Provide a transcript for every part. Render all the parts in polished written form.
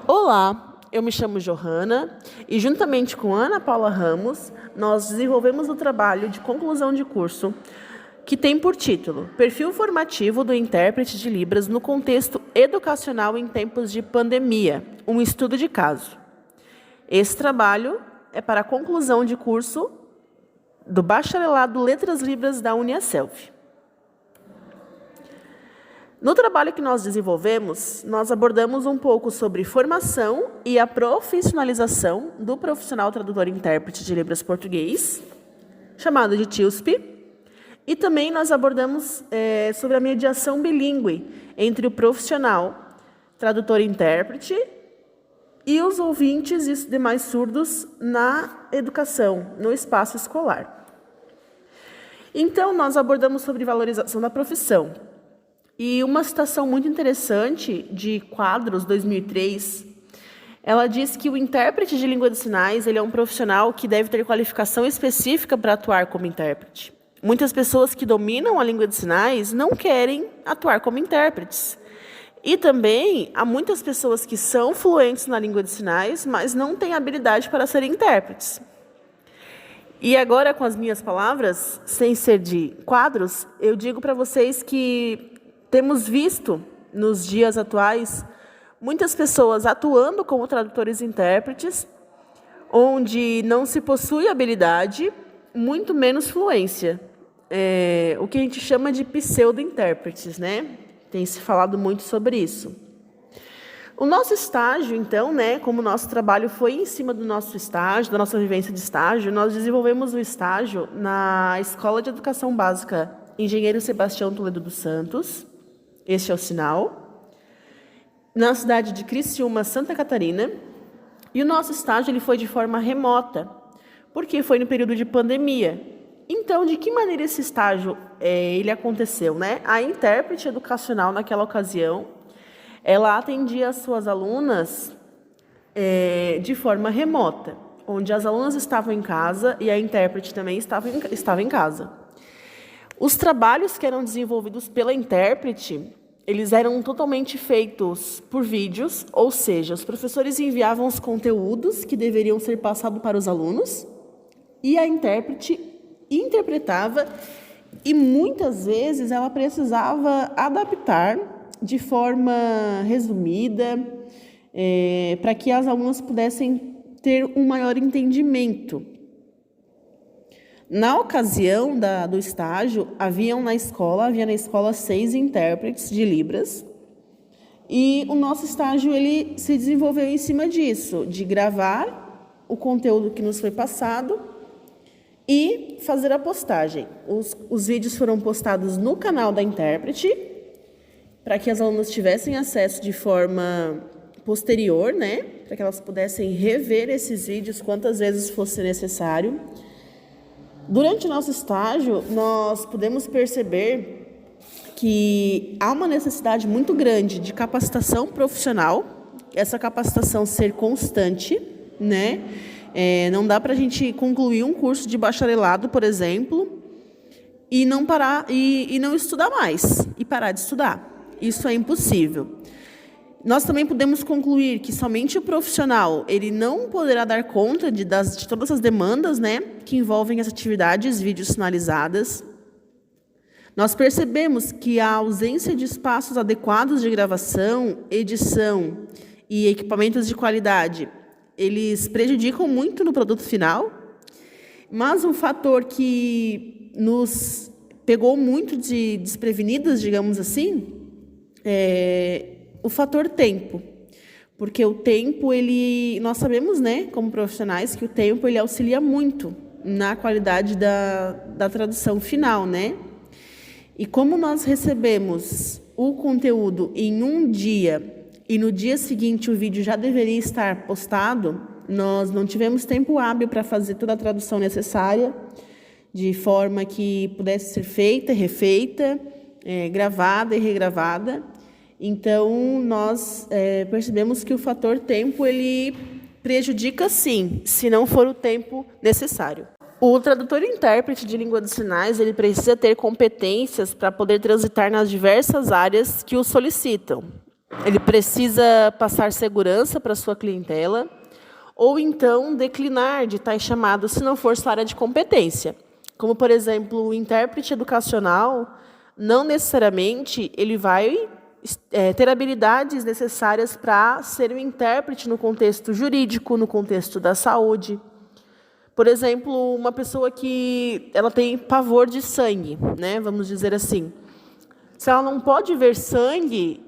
Olá, eu me chamo Johanna e, juntamente com Ana Paula Ramos, nós desenvolvemos o trabalho de conclusão de curso que tem por título Perfil formativo do intérprete de Libras no contexto educacional em tempos de pandemia, um estudo de caso. Esse trabalho é para a conclusão de curso do Bacharelado Letras Libras da Uniaselv. No trabalho que nós desenvolvemos, nós abordamos um pouco sobre formação e a profissionalização do profissional tradutor e intérprete de Libras português, chamado de TILSP, e também nós abordamos sobre a mediação bilíngue entre o profissional tradutor e intérprete e os ouvintes e os demais surdos na educação, no espaço escolar. Então, nós abordamos sobre valorização da profissão. E uma citação muito interessante de Quadros, 2003, ela diz que o intérprete de língua de sinais ele é um profissional que deve ter qualificação específica para atuar como intérprete. Muitas pessoas que dominam a língua de sinais não querem atuar como intérpretes. E também há muitas pessoas que são fluentes na língua de sinais, mas não têm habilidade para serem intérpretes. E agora, com as minhas palavras, sem ser de Quadros, eu digo para vocês que temos visto, nos dias atuais, muitas pessoas atuando como tradutores e intérpretes, onde não se possui habilidade, muito menos fluência. O que a gente chama de pseudo-intérpretes, né? Tem se falado muito sobre isso. O nosso estágio, então, como o nosso trabalho foi em cima do nosso estágio, da nossa vivência de estágio, nós desenvolvemos o estágio na Escola de Educação Básica Engenheiro Sebastião Toledo dos Santos, este é o sinal, na cidade de Criciúma, Santa Catarina, e o nosso estágio ele foi de forma remota, porque foi no período de pandemia. Então, de que maneira esse estágio ele aconteceu? A intérprete educacional, naquela ocasião, ela atendia as suas alunas de forma remota, onde as alunas estavam em casa e a intérprete também estava em casa. Os trabalhos que eram desenvolvidos pela intérprete, eles eram totalmente feitos por vídeos, ou seja, os professores enviavam os conteúdos que deveriam ser passados para os alunos e a intérprete interpretava e muitas vezes ela precisava adaptar de forma resumida para que as alunas pudessem ter um maior entendimento. Na ocasião do estágio, havia na escola 6 intérpretes de Libras e o nosso estágio ele se desenvolveu em cima disso, de gravar o conteúdo que nos foi passado e fazer a postagem. Os vídeos foram postados no canal da intérprete para que as alunas tivessem acesso de forma posterior, para que elas pudessem rever esses vídeos quantas vezes fosse necessário. Durante o nosso estágio, nós pudemos perceber que há uma necessidade muito grande de capacitação profissional, essa capacitação ser constante, não dá para a gente concluir um curso de bacharelado, por exemplo, e não parar e não estudar mais, e parar de estudar. Isso é impossível. Nós também podemos concluir que somente o profissional ele não poderá dar conta de todas as demandas que envolvem as atividades vídeo sinalizadas. Nós percebemos que a ausência de espaços adequados de gravação, edição e equipamentos de qualidade, eles prejudicam muito no produto final, mas um fator que nos pegou muito de desprevenidas, digamos assim, o fator tempo, porque o tempo, nós sabemos, como profissionais, que o tempo ele auxilia muito na qualidade da tradução final, E como nós recebemos o conteúdo em um dia e no dia seguinte o vídeo já deveria estar postado, nós não tivemos tempo hábil para fazer toda a tradução necessária, de forma que pudesse ser feita, refeita, gravada e regravada. Então, nós percebemos que o fator tempo ele prejudica, sim, se não for o tempo necessário. O tradutor e intérprete de língua de sinais ele precisa ter competências para poder transitar nas diversas áreas que o solicitam. Ele precisa passar segurança para a sua clientela, ou então declinar de tais chamados se não for sua área de competência. Como, por exemplo, o intérprete educacional, não necessariamente ele vai ter habilidades necessárias para ser um intérprete no contexto jurídico, no contexto da saúde. Por exemplo, uma pessoa que ela tem pavor de sangue, né? Vamos dizer assim. Se ela não pode ver sangue,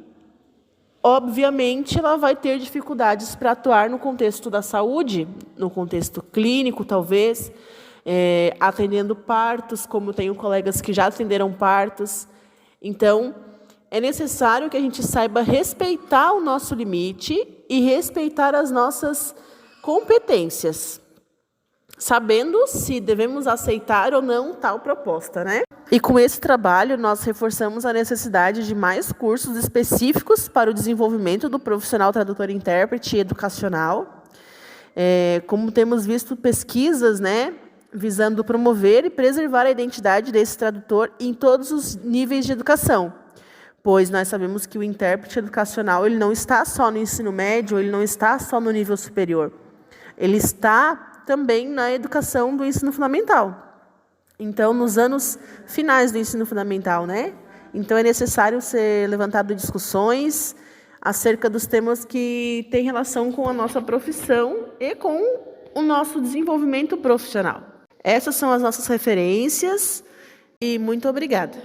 obviamente ela vai ter dificuldades para atuar no contexto da saúde, no contexto clínico, talvez, atendendo partos, como tenho colegas que já atenderam partos. Então, é necessário que a gente saiba respeitar o nosso limite e respeitar as nossas competências, sabendo se devemos aceitar ou não tal proposta, né? E com esse trabalho, nós reforçamos a necessidade de mais cursos específicos para o desenvolvimento do profissional tradutor-intérprete educacional. Como temos visto pesquisas, né, visando promover e preservar a identidade desse tradutor em todos os níveis de educação, pois nós sabemos que o intérprete educacional ele não está só no ensino médio, ele não está só no nível superior, ele está também na educação do ensino fundamental. Então, nos anos finais do ensino fundamental, né? Então, é necessário ser levantado discussões acerca dos temas que têm relação com a nossa profissão e com o nosso desenvolvimento profissional. Essas são as nossas referências e muito obrigada.